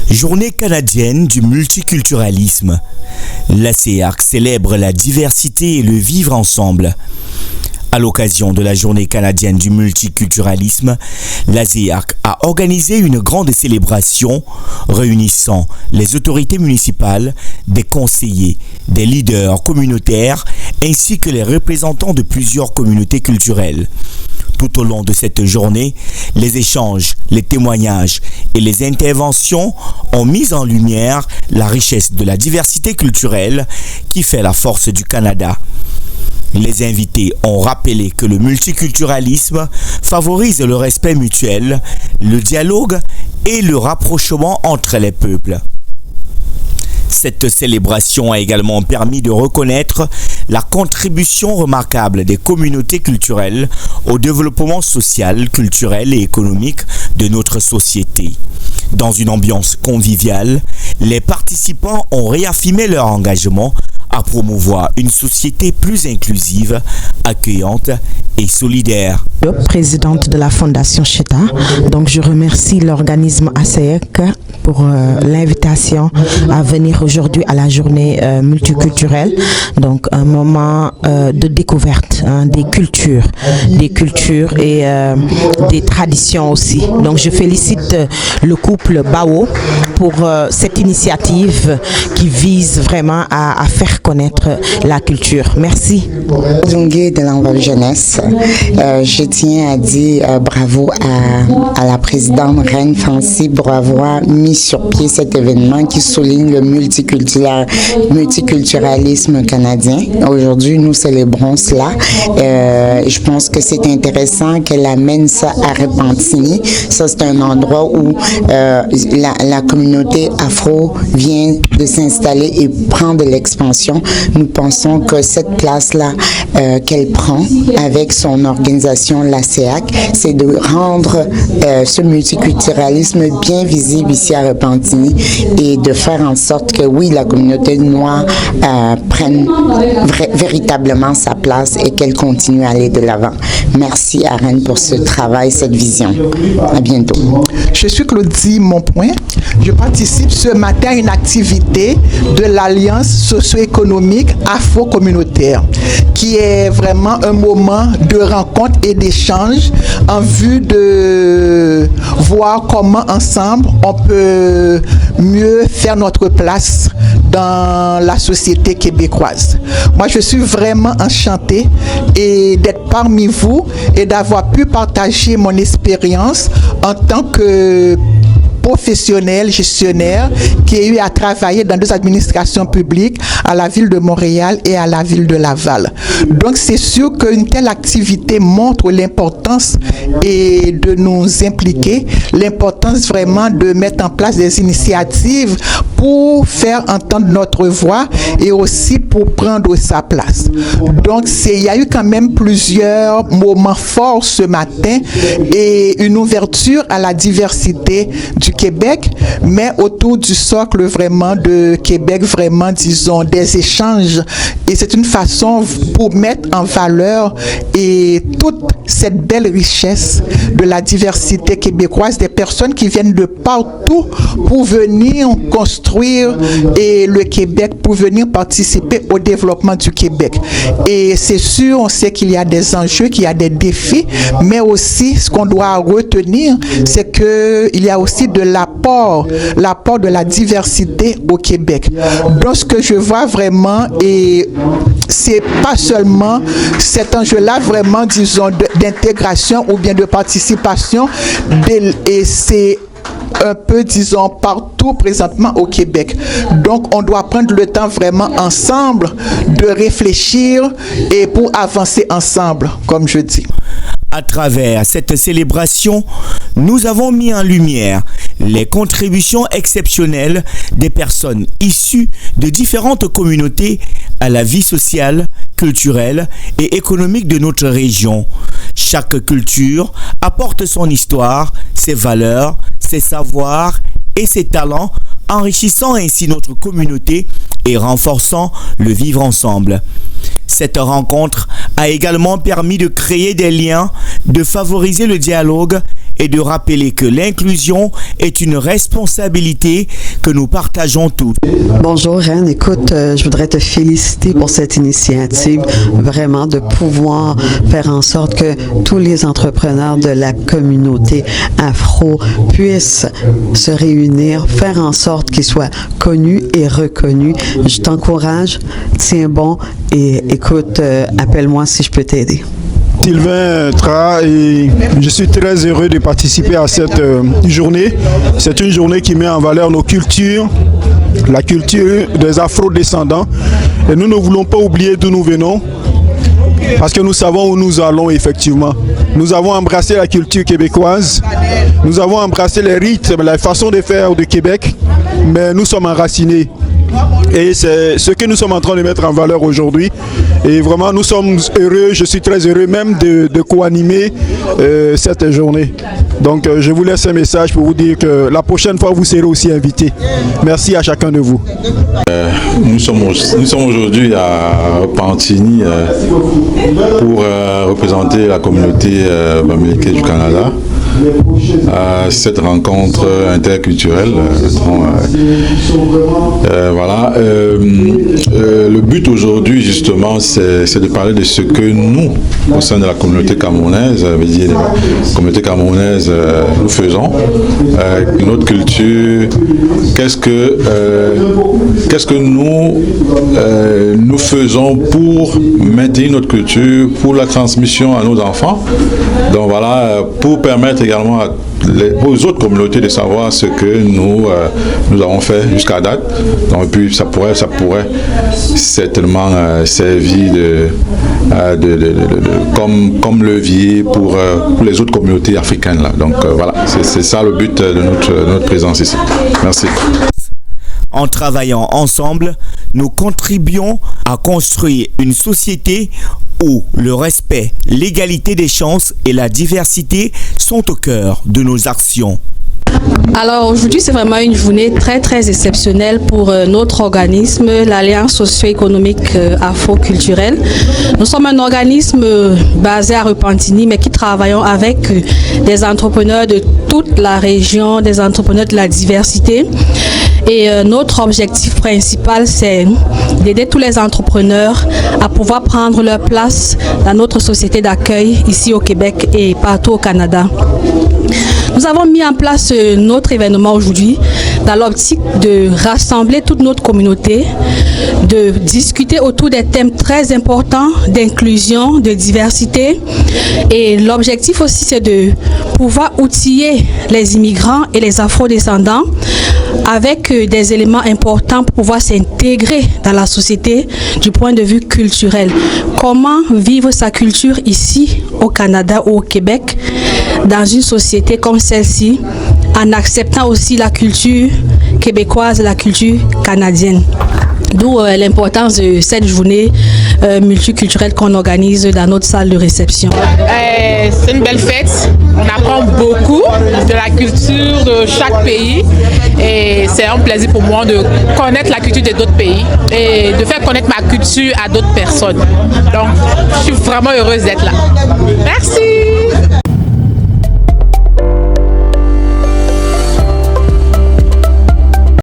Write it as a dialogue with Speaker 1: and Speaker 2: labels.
Speaker 1: Journée canadienne du multiculturalisme. La CEARC célèbre la diversité et le vivre ensemble. À l'occasion de la Journée canadienne du multiculturalisme, la CEARC a organisé une grande célébration réunissant les autorités municipales, des conseillers, des leaders communautaires ainsi que les représentants de plusieurs communautés culturelles. Tout au long de cette journée, les échanges, les témoignages et les interventions ont mis en lumière la richesse de la diversité culturelle qui fait la force du Canada. Les invités ont rappelé que le multiculturalisme favorise le respect mutuel, le dialogue et le rapprochement entre les peuples. Cette célébration a également permis de reconnaître la contribution remarquable des communautés culturelles au développement social, culturel et économique de notre société. Dans une ambiance conviviale, les participants ont réaffirmé leur engagement à promouvoir une société plus inclusive, accueillante et solidaire.
Speaker 2: Présidente de la Fondation Cheta, donc je remercie l'organisme ACEC pour l'invitation à venir aujourd'hui à la journée multiculturelle, donc un moment de découverte des cultures et des traditions aussi. Donc je félicite le couple Bao pour cette initiative qui vise vraiment à faire connaître la culture. Merci.
Speaker 3: Zungué de l'Envol Jeunesse, je tiens à dire bravo à la présidente Reine Fancy pour avoir mis sur pied cet événement qui souligne le multiculturalisme canadien. Aujourd'hui, nous célébrons cela. Je pense que c'est intéressant qu'elle amène ça à Repentigny. Ça, c'est un endroit où la communauté afro vient de s'installer et prend de l'expansion. Nous pensons que cette place-là qu'elle prend avec son organisation, la CEAC, c'est de rendre ce multiculturalisme bien visible ici à Repentigny et de faire en sorte que, oui, la communauté noire prenne véritablement sa place et qu'elle continue à aller de l'avant. Merci à Rennes pour ce travail, cette vision. À bientôt.
Speaker 4: Je suis Claudie Monpoint. Je participe ce matin à une activité de l'Alliance socio-économique afro-communautaire qui est vraiment un moment de rencontre et d'échange en vue de voir comment ensemble on peut mieux faire notre place dans la société québécoise. Moi, je suis vraiment enchantée d'être parmi vous et d'avoir pu partager mon expérience en tant que professionnel, gestionnaire, qui a eu à travailler dans deux administrations publiques, à la ville de Montréal et à la ville de Laval. Donc, c'est sûr qu'une telle activité montre l'importance et de nous impliquer, l'importance vraiment de mettre en place des initiatives pour faire entendre notre voix et aussi pour prendre sa place. Donc, il y a eu quand même plusieurs moments forts ce matin et une ouverture à la diversité du Québec, mais autour du socle vraiment de Québec, vraiment, disons, des échanges. Et c'est une façon pour mettre en valeur et toute cette belle richesse de la diversité québécoise, des personnes qui viennent de partout pour venir construire le Québec, pour venir participer au développement du Québec. Et c'est sûr, on sait qu'il y a des enjeux, qu'il y a des défis, mais aussi ce qu'on doit retenir, c'est qu'il y a aussi de l'apport de la diversité au Québec. Donc ce que je vois vraiment, et c'est pas seulement cet enjeu-là vraiment, disons, d'intégration ou bien de participation, et c'est un peu, disons, partout présentement au Québec. Donc, on doit prendre le temps vraiment ensemble de réfléchir et pour avancer ensemble, comme je dis.
Speaker 1: À travers cette célébration, nous avons mis en lumière les contributions exceptionnelles des personnes issues de différentes communautés à la vie sociale, culturelle et économique de notre région. Chaque culture apporte son histoire, ses valeurs, ses savoirs et ses talents, enrichissant ainsi notre communauté et renforçant le vivre ensemble. Cette rencontre a également permis de créer des liens, de favoriser le dialogue et de rappeler que l'inclusion est une responsabilité que nous partageons tous.
Speaker 5: Bonjour Reine, écoute, je voudrais te féliciter pour cette initiative, vraiment de pouvoir faire en sorte que tous les entrepreneurs de la communauté afro puissent se réunir, faire en sorte qu'ils soient connus et reconnus. Je t'encourage, tiens bon et écoute, appelle-moi si je peux t'aider.
Speaker 6: Sylvain Tra, et je suis très heureux de participer à cette journée. C'est une journée qui met en valeur nos cultures, la culture des afro-descendants. Et nous ne voulons pas oublier d'où nous venons, parce que nous savons où nous allons effectivement. Nous avons embrassé la culture québécoise, nous avons embrassé les rites, la façon de faire du Québec, mais nous sommes enracinés. Et c'est ce que nous sommes en train de mettre en valeur aujourd'hui. Et vraiment, nous sommes heureux, je suis très heureux même de co-animer cette journée. Donc, je vous laisse un message pour vous dire que la prochaine fois, vous serez aussi invités. Merci à chacun de vous.
Speaker 7: Nous sommes aujourd'hui à Pantini pour représenter la communauté bamileke du Canada. Cette rencontre interculturelle. Voilà. Le but aujourd'hui, justement, c'est de parler de ce que nous, au sein de la communauté camerounaise, la communauté camerounaise, nous faisons, notre culture, qu'est-ce que nous faisons pour maintenir notre culture, pour la transmission à nos enfants. Donc voilà, pour permettre également aux autres communautés de savoir ce que nous avons fait jusqu'à date. Donc, et puis ça pourrait certainement servir comme levier pour les autres communautés africaines là. Donc voilà, c'est ça le but de notre présence ici. Merci.
Speaker 1: En travaillant ensemble, nous contribuons à construire une société où le respect, l'égalité des chances et la diversité sont au cœur de nos actions.
Speaker 8: Alors aujourd'hui, c'est vraiment une journée très très exceptionnelle pour notre organisme, l'Alliance socio-économique afro-culturelle. Nous sommes un organisme basé à Repentigny, mais qui travaillons avec des entrepreneurs de toute la région, des entrepreneurs de la diversité. Et notre objectif principal, c'est d'aider tous les entrepreneurs à pouvoir prendre leur place dans notre société d'accueil ici au Québec et partout au Canada. Nous avons mis en place notre événement aujourd'hui dans l'optique de rassembler toute notre communauté, de discuter autour des thèmes très importants d'inclusion, de diversité. Et l'objectif aussi, c'est de pouvoir outiller les immigrants et les afro-descendants avec des éléments importants pour pouvoir s'intégrer dans la société du point de vue culturel. Comment vivre sa culture ici au Canada ou au Québec, dans une société comme celle-ci, en acceptant aussi la culture québécoise et la culture canadienne. D'où l'importance de cette journée multiculturelle qu'on organise dans notre salle de réception.
Speaker 9: C'est une belle fête. On apprend beaucoup de la culture de chaque pays et c'est un plaisir pour moi de connaître la culture d'autres pays et de faire connaître ma culture à d'autres personnes. Donc, je suis vraiment heureuse d'être là. Merci!